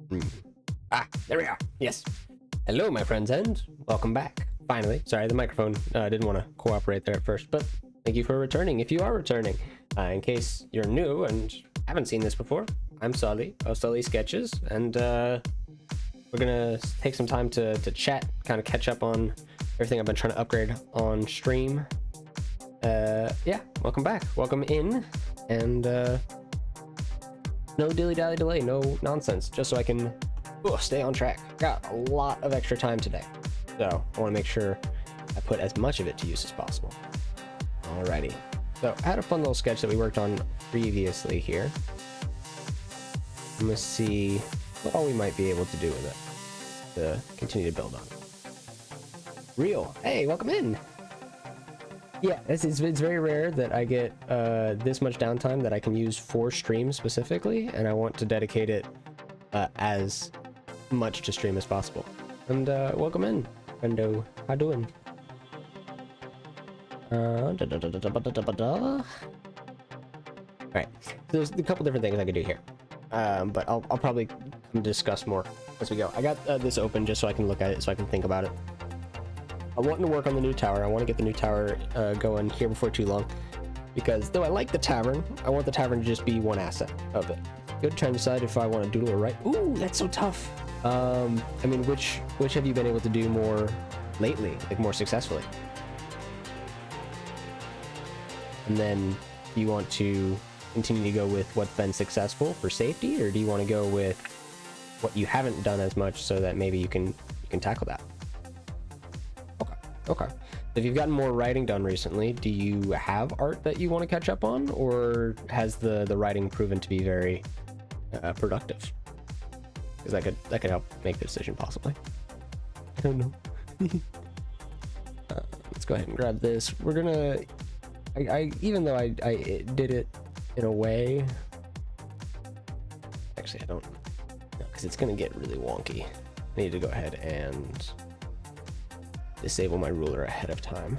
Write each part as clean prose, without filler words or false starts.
Hmm. There we are. Yes. Hello, my friends, and welcome back. Finally. Sorry, the microphone didn't want to cooperate there at first, but thank you for returning if you are returning. In case you're new and haven't seen this before, I'm Sully of Sully Sketches, and we're gonna take some time to chat, kind of catch up on everything I've been trying to upgrade on stream. Yeah, welcome back. Welcome in, and no dilly-dally delay, no nonsense, just so I can stay on track. Got a lot of extra time today, so I want to make sure I put as much of it to use as possible. Alrighty, so I had a fun little sketch that we worked on previously here. I'm gonna see what all we might be able to do with it to continue to build on. Real, hey, welcome in. Yeah, it's very rare that I get this much downtime that I can use for stream specifically, and I want to dedicate it as much to stream as possible. And welcome in, friendo. How doing? Alright, so there's a couple different things I could do here, but I'll probably discuss more as we go. I got this open just so I can look at it, so I can think about it. I want to work on the new tower. I want to get the new tower going here before too long, because though I like the tavern, I want the tavern to just be one asset of it. Good, trying to decide if I want to doodle or write. Ooh, that's so tough. I mean, which have you been able to do more lately, like more successfully? And then do you want to continue to go with what's been successful for safety, or do you want to go with what you haven't done as much so that maybe you can tackle that? Okay. If you've gotten more writing done recently, do you have art that you want to catch up on, or has the writing proven to be very productive? Because that could help make the decision possibly. I don't know. Let's go ahead and grab this. We're gonna. I even though I did it in a way. Actually, I don't. No, because it's gonna get really wonky. I need to go ahead and disable my ruler ahead of time,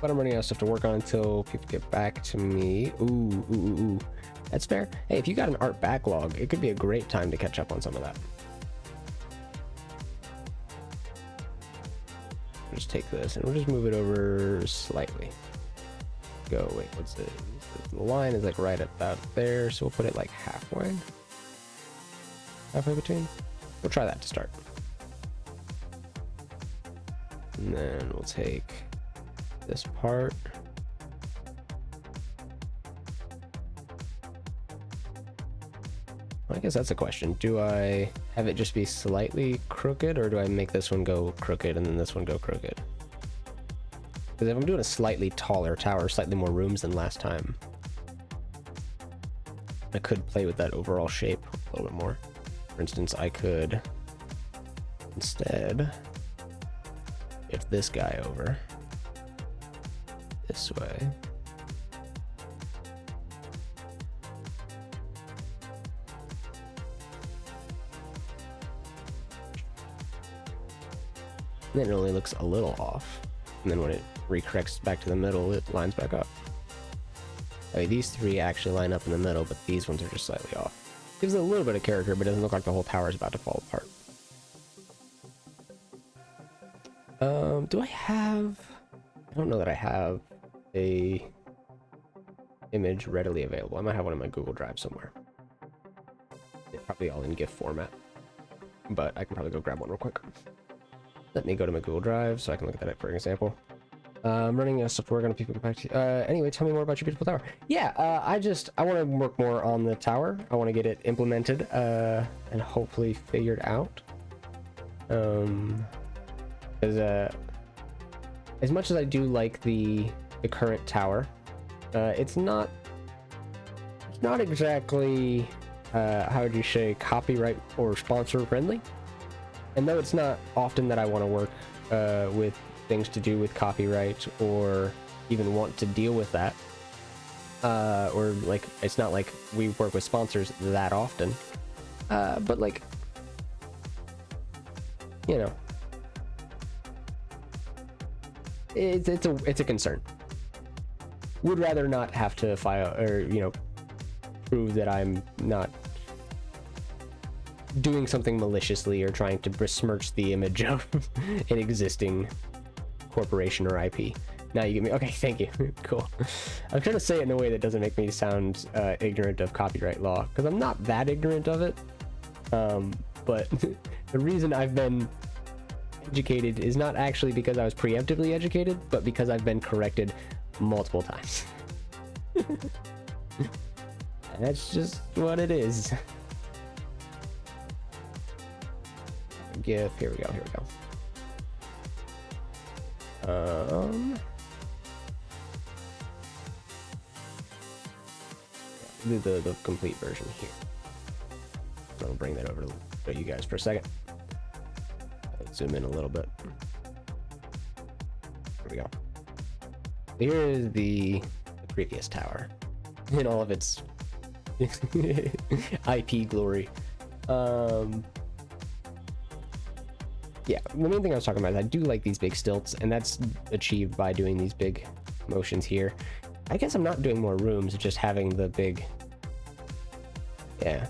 but I'm running out of stuff to work on until people get back to me. Ooh, that's fair. Hey, if you got an art backlog, it could be a great time to catch up on some of that. Just take this and we'll just move it over slightly. Go, wait, what's it? The line is like right about there, so we'll put it like halfway between. We'll try that to start. And then we'll take this part. I guess that's a question. Do I have it just be slightly crooked, or do I make this one go crooked and then this one go crooked? Because if I'm doing a slightly taller tower, slightly more rooms than last time, I could play with that overall shape a little bit more. For instance, I could instead shift this guy over this way. And then it only looks a little off. And then when it recorrects back to the middle, it lines back up. I mean, these three actually line up in the middle, but these ones are just slightly off. Gives it a little bit of character, but it doesn't look like the whole tower is about to fall apart. Do I have... I don't know that I have a image readily available. I might have one in my Google Drive somewhere. It's probably all in GIF format, but I can probably go grab one real quick. Let me go to my Google Drive so I can look at that for example. I'm running out of stuff to work on. People get back to you. Anyway, tell me more about your beautiful tower. Yeah, I want to work more on the tower. I want to get it implemented and hopefully figured out. Because as much as I do like the current tower, it's not exactly how would you say, copyright or sponsor friendly. And though it's not often that I want to work with things to do with copyright or even want to deal with that, or like it's not like we work with sponsors that often, but like, you know, it's a concern. Would rather not have to file or, you know, prove that I'm not doing something maliciously or trying to besmirch the image of an existing corporation or IP. Now you get me. Okay, thank you. Cool. I'm trying to say it in a way that doesn't make me sound ignorant of copyright law, because I'm not that ignorant of it. But the reason I've been educated is not actually because I was preemptively educated, but because I've been corrected multiple times. That's just what it is. GIF, here we go, here we go. Do the complete version here. So I'll bring that over to show you guys for a second. Let's zoom in a little bit. Here we go. Here is the previous tower in all of its IP glory. Yeah, the main thing I was talking about is I do like these big stilts, and that's achieved by doing these big motions here. I guess I'm not doing more rooms, just having the big, yeah,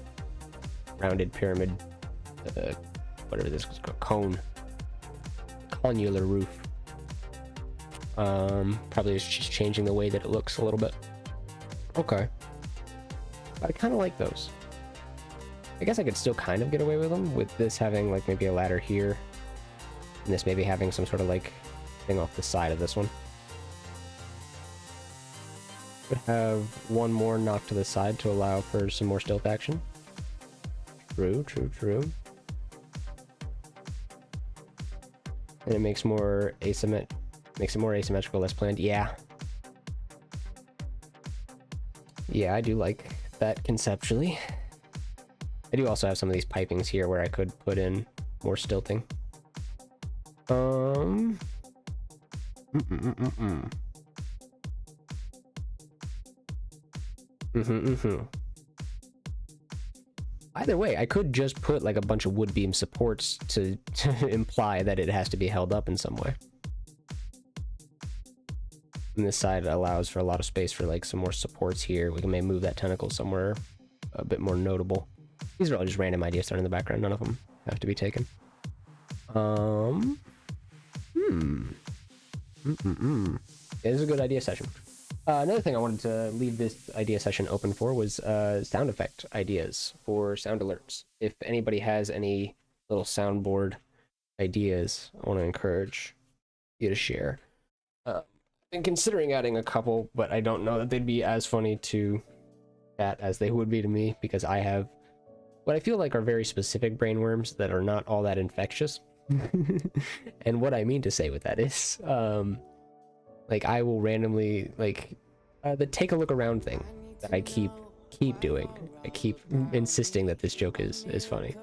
rounded pyramid, whatever this is called, conular roof. Probably it's just changing the way that it looks a little bit. Okay. But I kind of like those. I guess I could still kind of get away with them, with this having like maybe a ladder here, and this maybe having some sort of like thing off the side of this one. Could have one more knocked to the side to allow for some more stealth action. True, true, true. And it makes more asymmetrical, less planned. Yeah. Yeah, I do like that conceptually. I do also have some of these pipings here where I could put in more stilting. Either way, I could just put like a bunch of wood beam supports to imply that it has to be held up in some way. And this side allows for a lot of space for like some more supports here. We can maybe move that tentacle somewhere a bit more notable. These are all just random ideas starting in the background. None of them have to be taken. It is a good idea session. Another thing I wanted to leave this idea session open for was sound effect ideas for sound alerts. If anybody has any little soundboard ideas, I want to encourage you to share. I've been considering adding a couple, but I don't know that they'd be as funny to chat as they would be to me, because I have what I feel like are very specific brainworms that are not all that infectious. And what I mean to say with that is, like I will randomly like the take a look around thing that I keep doing. I keep insisting that this joke is funny.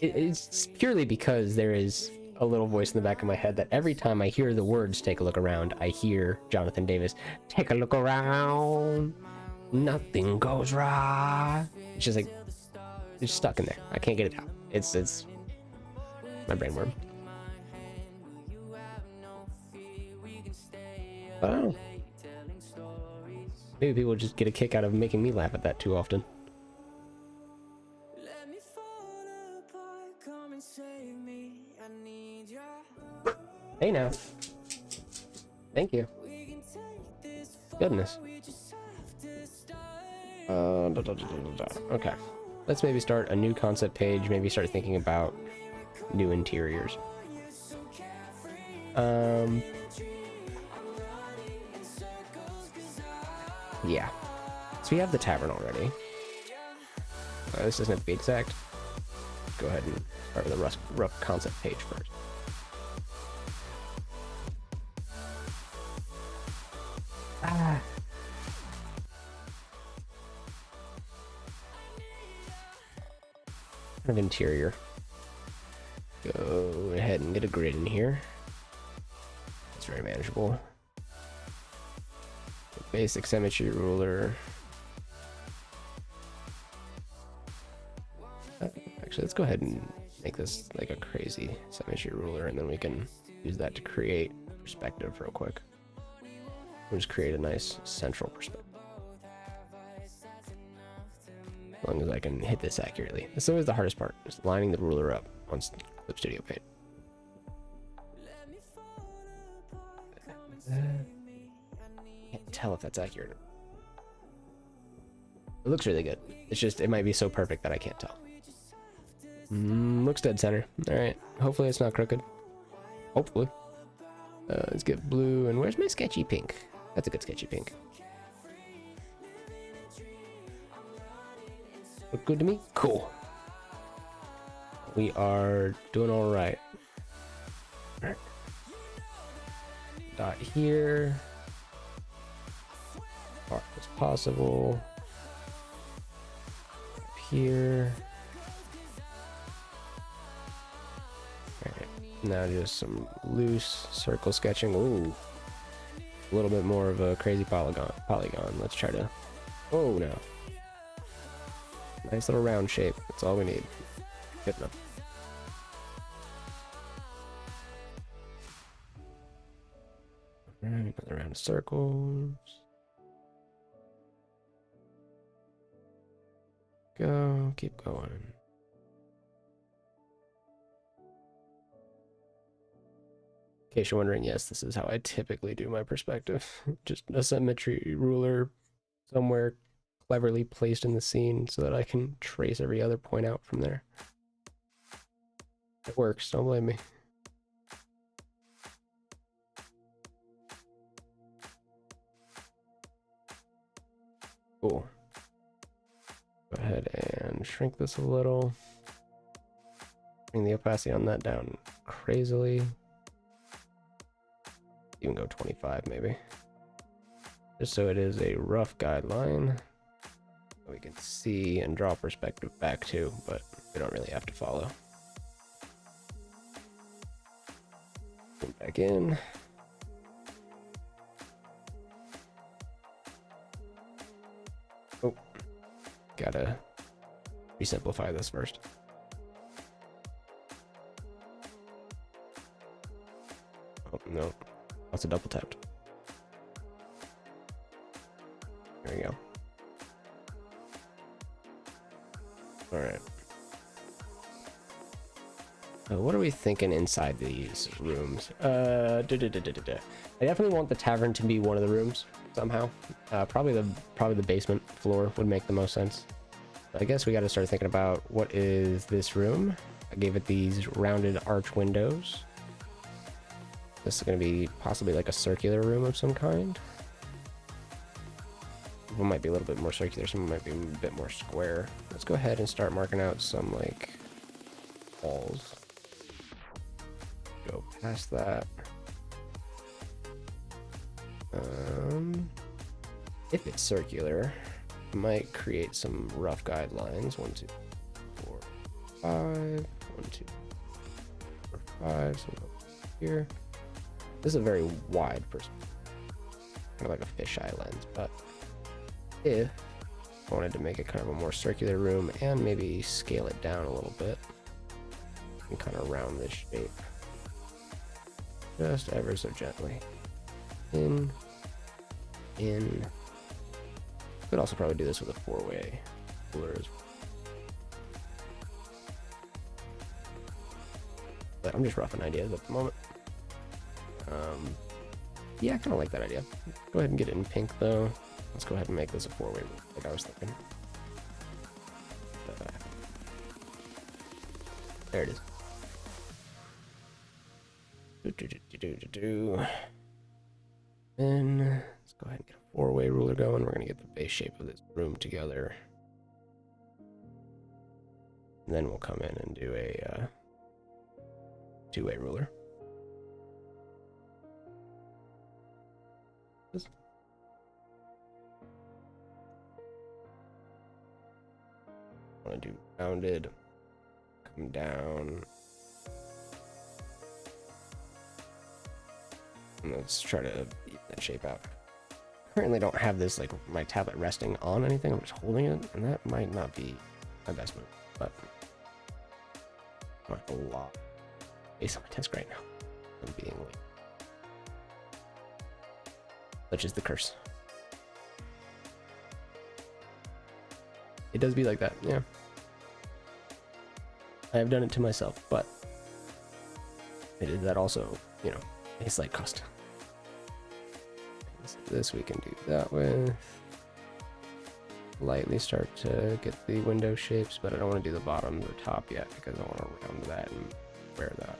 It's purely because there is a little voice in the back of my head that every time I hear the words "take a look around," I hear Jonathan Davis, "Take a look around, nothing goes right." It's just like it's stuck in there. I can't get it out. It's my brainworm. I don't know. Maybe people just get a kick out of making me laugh at that too often. Hey now. Thank you. Goodness. Okay. Let's maybe start a new concept page, maybe start thinking about new interiors. Yeah. So we have the tavern already. This doesn't have to be exact. Go ahead and start with a rough concept page first. Kind of interior. Go ahead and get a grid in here. It's very manageable. Basic symmetry ruler. Actually, let's go ahead and make this like a crazy symmetry ruler, and then we can use that to create perspective real quick. We'll just create a nice central perspective. As long as I can hit this accurately. This is always the hardest part, just lining the ruler up on Clip Studio Paint. Can't tell if that's accurate. It looks really good. It's just, it might be so perfect that I can't tell. Looks dead center. Alright, hopefully it's not crooked. Hopefully. Let's get blue, and where's my sketchy pink? That's a good sketchy pink. Look good to me? Cool. We are doing alright. Alright. Dot here. As far as possible. Up here. Alright. Now just some loose circle sketching. Ooh. A little bit more of a crazy polygon. Let's try to... Oh, no. Nice little round shape. That's all we need. Good enough. Alright, another round of circles. Go, keep going. In case you're wondering, yes, this is how I typically do my perspective. Just a symmetry ruler somewhere cleverly placed in the scene so that I can trace every other point out from there. It works, don't blame me. Cool. Go ahead and shrink this a little. Bring the opacity on that down crazily. Even go 25 maybe. Just so it is a rough guideline. We can see and draw perspective back to, but we don't really have to follow. Come back in. Oh, gotta resimplify this first. Oh, no. That's a double tapped. There we go. All right. What are we thinking inside these rooms? I definitely want the tavern to be one of the rooms somehow. Probably the basement floor would make the most sense. I guess we got to start thinking about what is this room. I gave it these rounded arch windows. This is going to be possibly like a circular room of some kind. One might be a little bit more circular, some might be a bit more square. Let's go ahead and start marking out some like walls. Go past that. If it's circular, I might create some rough guidelines. 1, 2, 4, 5. 1, 2, 4, 5. So here. This is a very wide perspective, kind of like a fisheye lens, but if I wanted to make it kind of a more circular room and maybe scale it down a little bit and kind of round this shape just ever so gently. In. Could also probably do this with a 4-way ruler as well. But I'm just roughing ideas at the moment. Yeah, I kind of like that idea. Go ahead and get it in pink though. Let's go ahead and make this a 4-way like I was thinking. There it is. And let's go ahead and get a 4-way ruler going. We're going to get the base shape of this room together. And then we'll come in and do a 2-way ruler. I want to do rounded, come down. And let's try to even that shape out. Currently don't have this like my tablet resting on anything. I'm just holding it, and that might not be my best move, but not a lot based on my desk right now. I'm being late. Such is the curse. it does be like that. Yeah. I have done it to myself, but it is that also, you know, a slight cost. So this we can do that with. Lightly start to get the window shapes, but I don't want to do the bottom or top yet because I want to round that and wear that.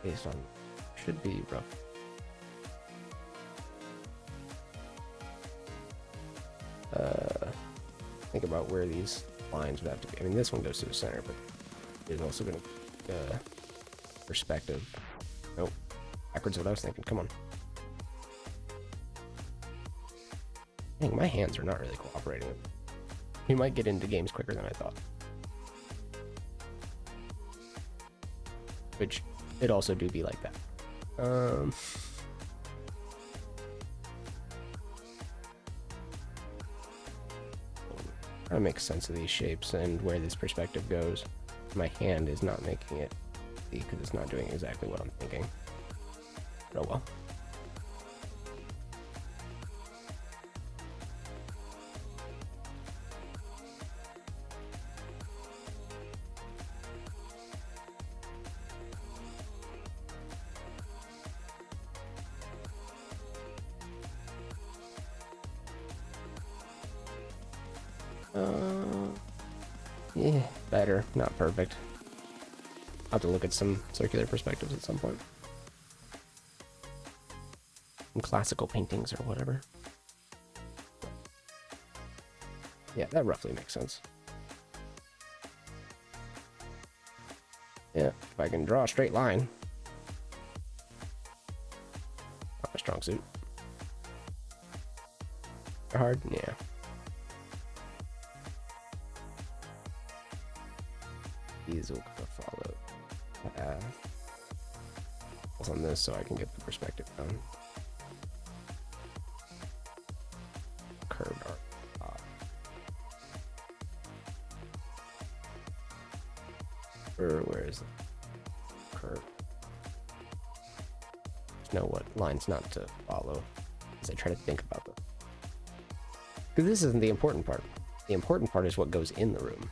Based on, should be rough. Think about where these lines would have to be. I mean, this one goes to the center, but there's also going to perspective. Nope, backwards what I was thinking. Come on. Dang, my hands are not really cooperating. You might get into games quicker than I thought. Which, it also do be like that. Trying to make sense of these shapes and where this perspective goes. My hand is not making it, because it's not doing exactly what I'm thinking. But oh well. Yeah, better, not perfect. I'll have to look at some circular perspectives at some point. Some classical paintings or whatever. Yeah, that roughly makes sense. Yeah, if I can draw a straight line. Not a strong suit. Hard? Yeah. These will follow path on this so I can get the perspective down. Curved arc. Where is the curve? Just know what lines not to follow as I try to think about them. Because this isn't the important part. The important part is what goes in the room.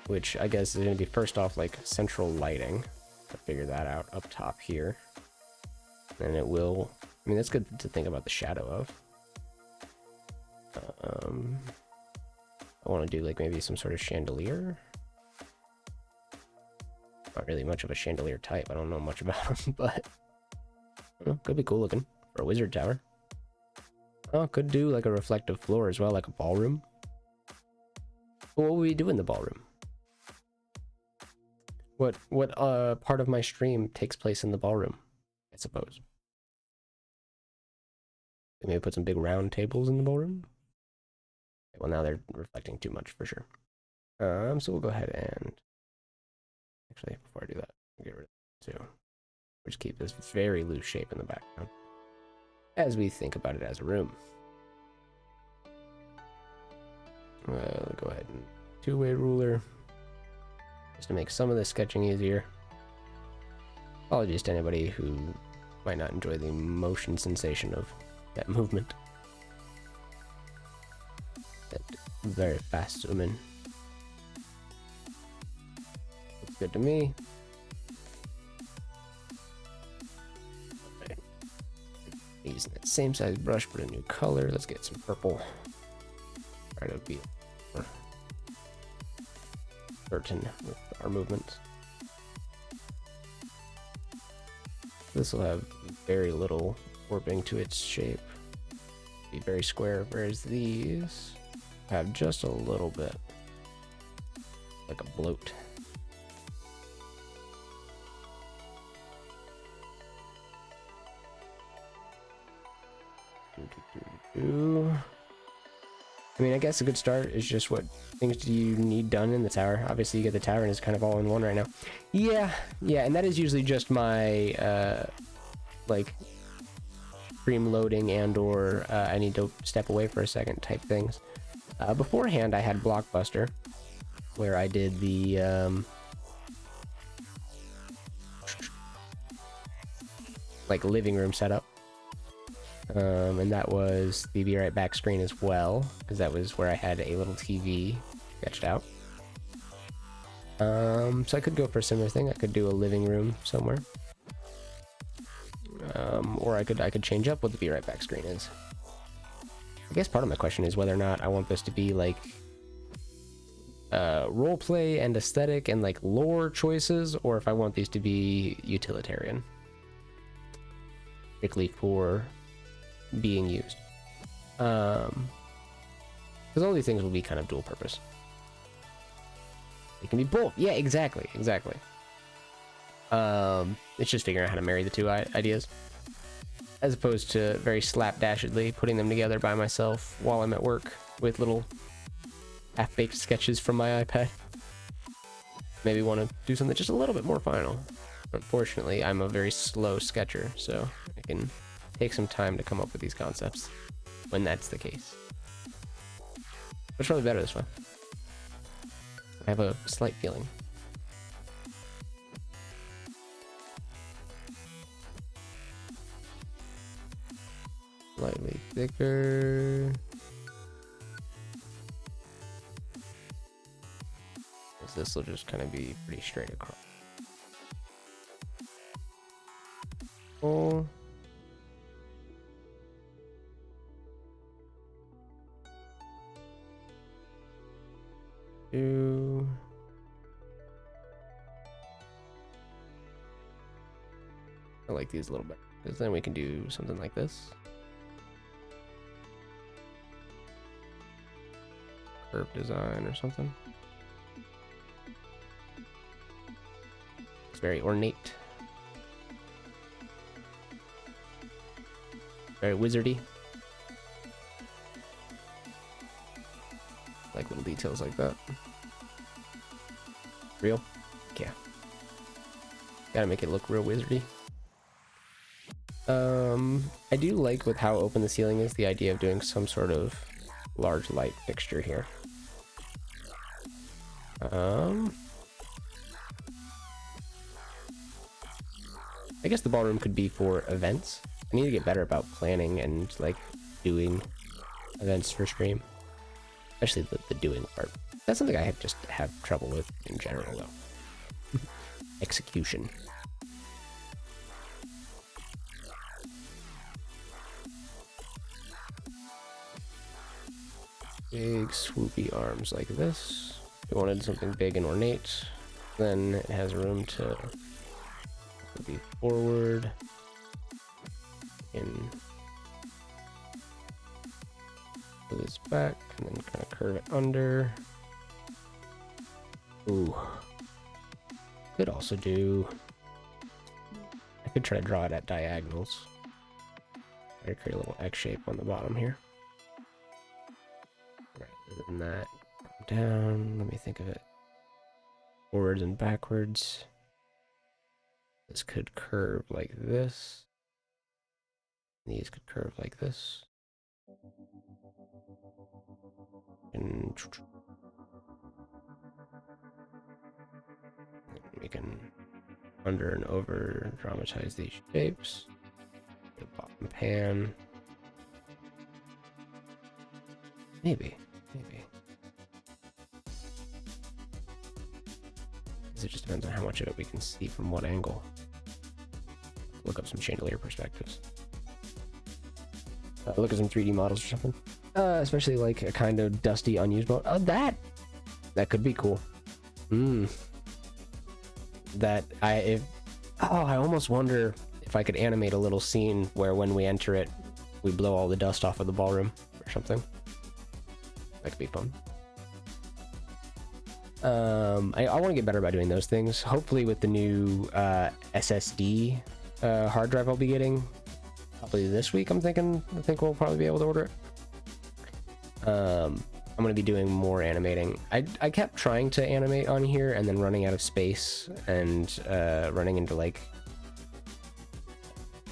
Which I guess is going to be first off like central lighting. I'll figure that out up top here. And it will, I mean, that's good to think about the shadow of. I want to do like maybe some sort of chandelier. Not really much of a chandelier type. I don't know much about them, but I don't know, could be cool looking for a wizard tower. Oh, could do like a reflective floor as well, like a ballroom. But what would we do in the ballroom? What part of my stream takes place in the ballroom, I suppose? Maybe put some big round tables in the ballroom? Well, now they're reflecting too much for sure. So we'll go ahead and... Actually, before I do that, I'll get rid of it too. We'll just keep this very loose shape in the background as we think about it as a room. We'll go ahead and two-way ruler. Just to make some of the sketching easier. Apologies to anybody who might not enjoy the motion sensation of that movement. That very fast zoom-in. Looks good to me. Right. Using that same size brush, but a new color. Let's get some purple. Try to be certain with our movements. This will have very little warping to its shape. Be very square, whereas these have just a little bit like a bloat. I mean, I guess a good start is just what things do you need done in the tower. Obviously, you get the tower and it's kind of all in one right now. Yeah, and that is usually just my, like, stream loading and or I need to step away for a second type things. Beforehand, I had Blockbuster, where I did the, like, living room setup. And that was the Be Right Back screen as well, because that was where I had a little TV sketched out. So I could go for a similar thing. I could do a living room somewhere. Or I could change up what the Be Right Back screen is. I guess part of my question is whether or not I want this to be like roleplay and aesthetic and like lore choices, or if I want these to be utilitarian, strictly for being used. Because all these things will be kind of dual purpose. It can be both. Yeah, exactly. It's just figuring out how to marry the two ideas, as opposed to very slapdashedly putting them together by myself while I'm at work with little half-baked sketches from my iPad. Maybe want to do something just a little bit more final. Unfortunately, I'm a very slow sketcher, so it can take some time to come up with these concepts when that's the case. But it's probably better this way. I have a slight feeling. Slightly thicker. This will just kind of be pretty straight across. Oh. Two. I like these a little bit, because then we can do something like this. Curve design or something. It's very ornate. Very wizardy. Like little details like that. Real? Yeah. Gotta make it look real wizardy. I do like with how open the ceiling is, the idea of doing some sort of large light fixture here. I guess the ballroom could be for events. I need to get better about planning and like doing events for stream, especially the doing part. That's something I have trouble with in general though. Execution. Big swoopy arms like this. If you wanted something big and ornate, then it has room to be forward in this back and then kind of curve it under. Ooh. Could also do, I could try to draw it at diagonals. I create a little X shape on the bottom here. Rather than that, down, let me think of it. Forwards and backwards. This could curve like this. These could curve like this. And we can under and over dramatize these shapes. The bottom pan. Maybe. It just depends on how much of it we can see from what angle. Look up some chandelier perspectives. Look at some 3D models or something. Especially like a kind of dusty, unused mode. Oh, that could be cool. I almost wonder if I could animate a little scene where when we enter it, we blow all the dust off of the ballroom or something. That could be fun. I want to get better about doing those things. Hopefully with the new SSD hard drive I'll be getting probably this week, I think we'll probably be able to order it. I'm going to be doing more animating. I kept trying to animate on here and then running out of space and running into like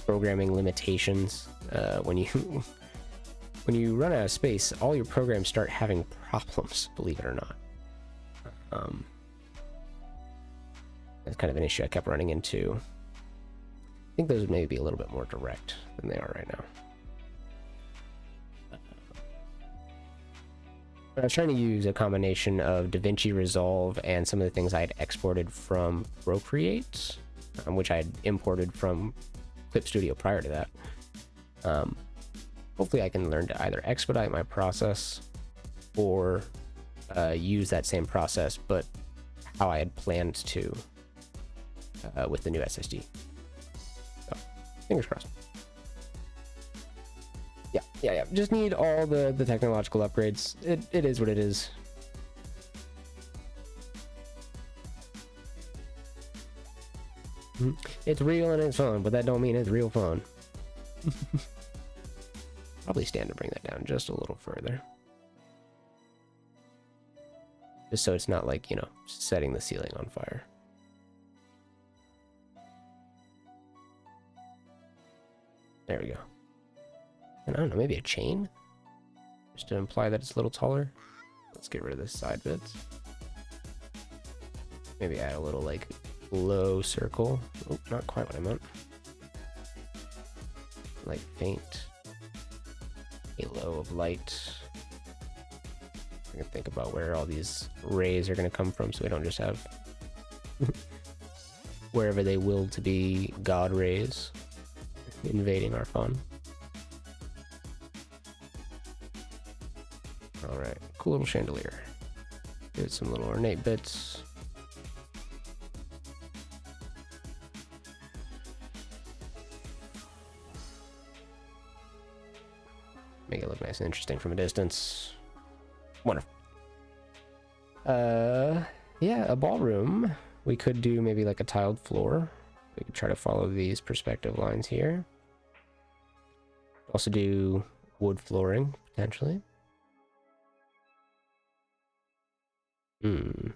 programming limitations. When you run out of space, all your programs start having problems, believe it or not. That's kind of an issue I kept running into. I think those would maybe be a little bit more direct than they are right now. I was trying to use a combination of DaVinci Resolve and some of the things I had exported from Procreate, which I had imported from Clip Studio prior to that. Hopefully I can learn to either expedite my process or use that same process, but how I had planned to with the new SSD. So, fingers crossed. Yeah. Just need all the technological upgrades. It is what it is. It's real and it's fun, but that don't mean it's real fun. Probably stand to bring that down just a little further. Just so it's not like, you know, setting the ceiling on fire. There we go. And I don't know, maybe a chain? Just to imply that it's a little taller. Let's get rid of this side bits. Maybe add a little, like, low circle. Oh, not quite what I meant. Like, faint halo of light. I can think about where all these rays are going to come from so we don't just have wherever they will to be God rays invading our fun. Alright, cool little chandelier. Get some little ornate bits. Make it look nice and interesting from a distance. Wonderful. Yeah, a ballroom. We could do maybe like a tiled floor. We could try to follow these perspective lines here. Also do wood flooring, potentially. I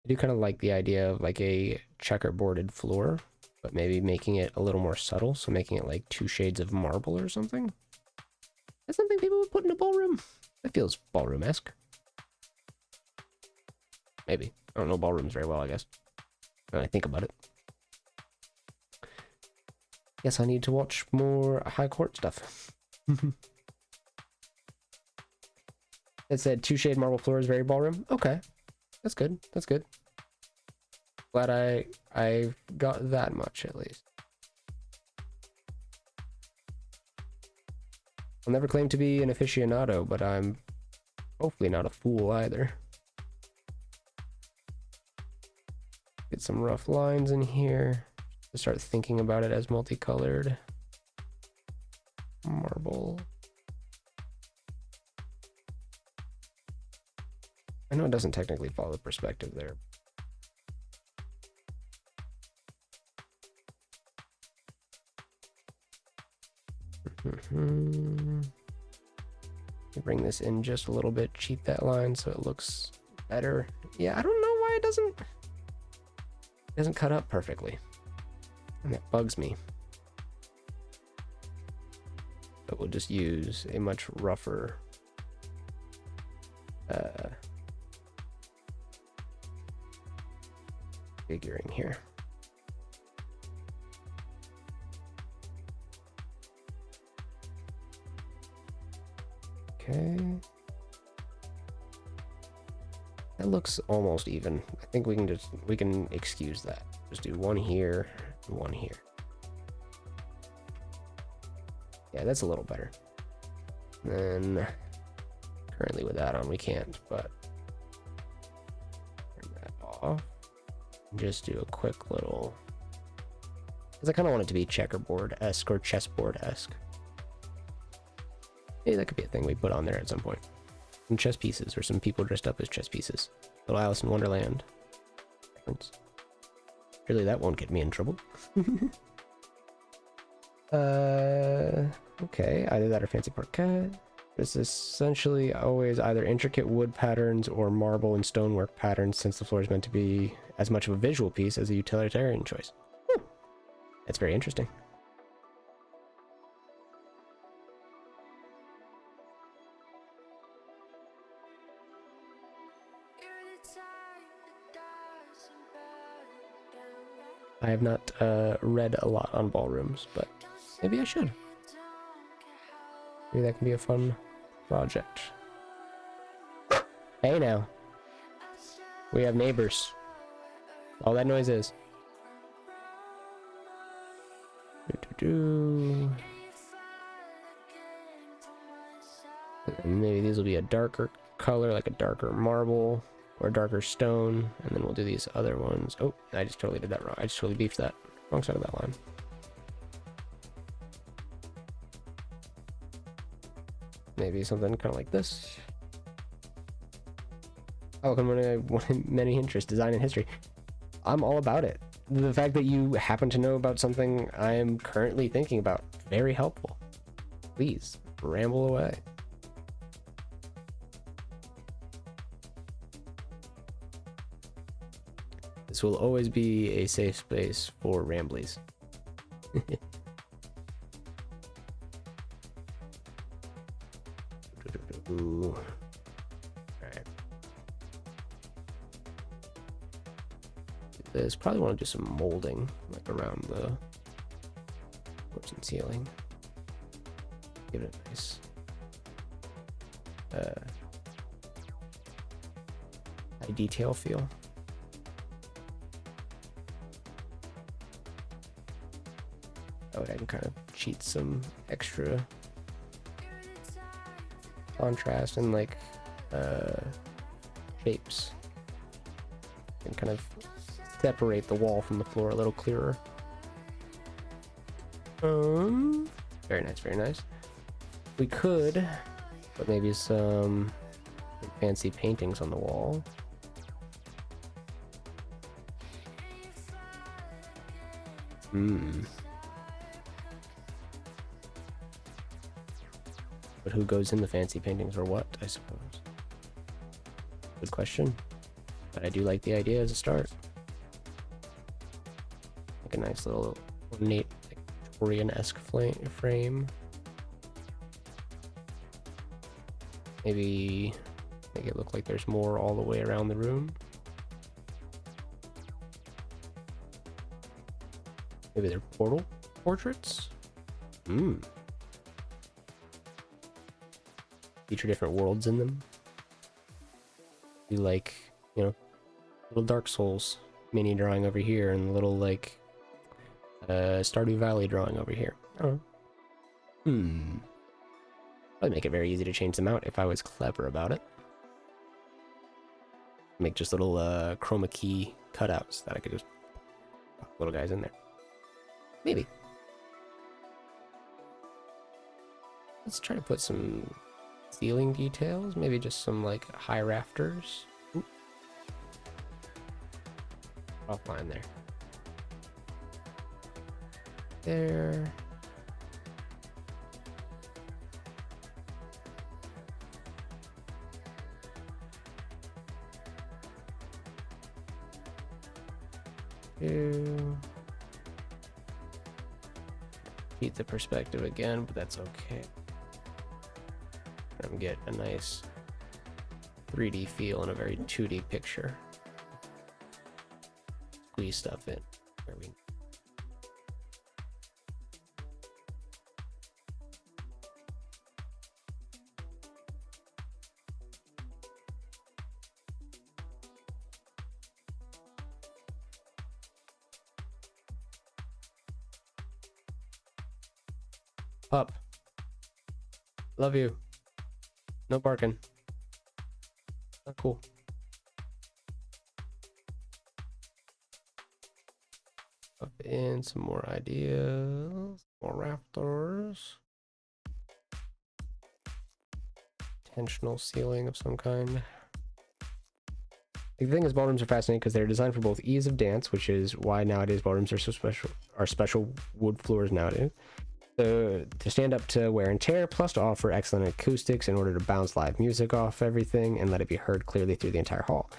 do kind of like the idea of like a checkerboarded floor, but maybe making it a little more subtle, so making it like 2 shades of marble or something. That's something people would put in a ballroom. That feels ballroom-esque. Maybe. I don't know ballrooms very well, I guess. When I think about it. Guess I need to watch more high court stuff. It said 2-shade marble floor is very ballroom. Okay. That's good. That's good. Glad I got that much at least. I'll never claim to be an aficionado, but I'm hopefully not a fool either. Get some rough lines in here to start thinking about it as multicolored marble. I know it doesn't technically follow the perspective there. Bring this in just a little bit, cheat that line so it looks better. Yeah, I don't know why it doesn't cut up perfectly. And that bugs me. But we'll just use a much rougher figuring here. Okay. That looks almost even. I think we can excuse that. Just do one here and one here. Yeah, that's a little better. And then currently with that on we can't, but turn that off. Just do a quick little, because I kind of want it to be checkerboard-esque or chessboard-esque. Maybe that could be a thing we put on there at some point. Some chess pieces, or some people dressed up as chess pieces. Little Alice in Wonderland. Surely that won't get me in trouble. Okay, either that or fancy parquet. It's essentially always either intricate wood patterns or marble and stonework patterns, since the floor is meant to be as much of a visual piece as a utilitarian choice. That's very interesting. I have not read a lot on ballrooms, but maybe I should. Maybe that can be a fun project. Hey now. We have neighbors. All that noise is. Maybe these will be a darker color, like a darker marble or a darker stone, and then we'll do these other ones. Oh, I just totally did that wrong. I just totally beefed that. Wrong side of that line. Maybe something kind of like this. Oh, come on, many interests, design and history. I'm all about it. The fact that you happen to know about something I am currently thinking about, very helpful. Please, ramble away. This will always be a safe space for ramblies. Ooh. Alright. This probably want to do some molding, like around the floors and ceiling. Give it a nice high detail feel. Oh, I can kind of cheat some extra contrast and like shapes, and kind of separate the wall from the floor a little clearer. Very nice, very nice. We could put maybe some fancy paintings on the wall. But who goes in the fancy paintings or what, I suppose? Good question. But I do like the idea as a start. Like a nice little ornate Victorian-esque frame. Maybe make it look like there's more all the way around the room. Maybe they're portal portraits? Feature different worlds in them. You like, you know, little Dark Souls mini drawing over here and a little like Stardew Valley drawing over here. I don't know. That'd make it very easy to change them out if I was clever about it. Make just little chroma key cutouts that I could just put little guys in there. Maybe. Let's try to put some ceiling details, maybe just some like high rafters. Oop. Offline there. There. Keep the perspective again, but that's okay. And get a nice 3D feel in a very 2D picture. Squeeze stuff in. There we go. Pup. Love you. No barking. Oh, cool. Up in some more ideas. More rafters. Tensional ceiling of some kind. The thing is, ballrooms are fascinating because they're designed for both ease of dance, which is why nowadays ballrooms are so special. Are special wood floors nowadays. So to stand up to wear and tear, plus to offer excellent acoustics in order to bounce live music off everything and let it be heard clearly through the entire hall.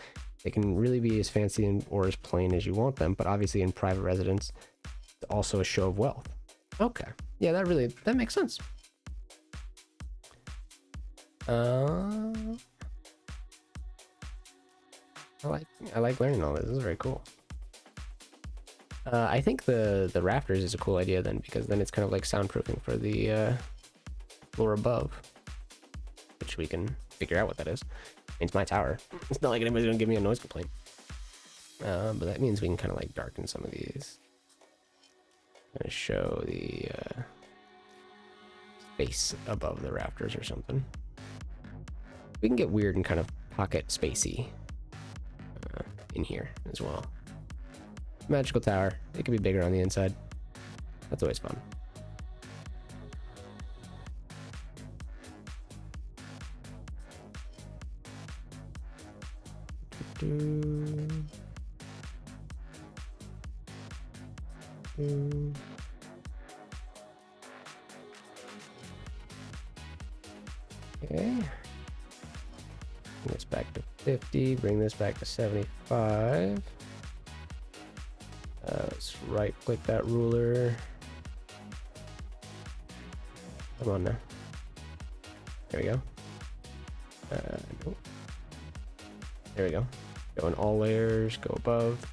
They can really be as fancy or as plain as you want them, but obviously in private residence, it's also a show of wealth. Okay, yeah, that makes sense. I like learning all this. This is very cool. I think the rafters is a cool idea then, because then it's kind of like soundproofing for the floor above, which we can figure out what that is. It's my tower. It's not like anybody's gonna give me a noise complaint. But that means we can kind of like darken some of these. I'm gonna show the space above the rafters or something. We can get weird and kind of pocket spacey in here as well. Magical tower. It could be bigger on the inside. That's always fun. Okay. Bring this back to 50. Bring this back to 75. Let's right click that ruler. Come on now. There we go. Nope. There we go. Go in all layers, go above.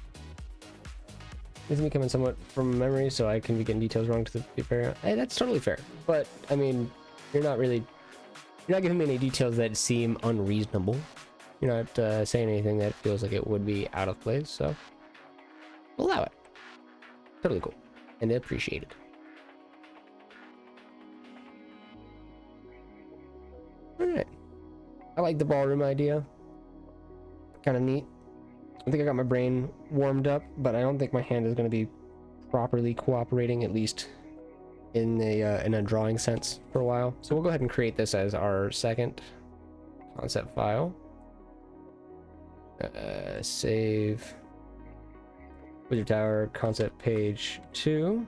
This is me coming somewhat from memory, so I can be getting details wrong to be fair. Hey, that's totally fair. But, I mean, you're not giving me any details that seem unreasonable. You're not saying anything that feels like it would be out of place, so allow it. Totally cool. And appreciated. Alright. I like the ballroom idea. Kind of neat. I think I got my brain warmed up, but I don't think my hand is going to be properly cooperating, at least in a drawing sense, for a while. So we'll go ahead and create this as our second concept file. Save Wizard Tower concept page 2.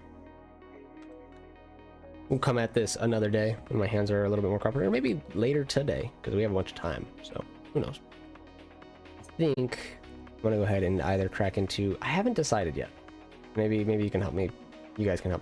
We'll come at this another day when my hands are a little bit more cooperative, or maybe later today, because we have a bunch of time, so who knows. I think I'm gonna go ahead and either crack into, I haven't decided yet. Maybe you can help me, you guys can help me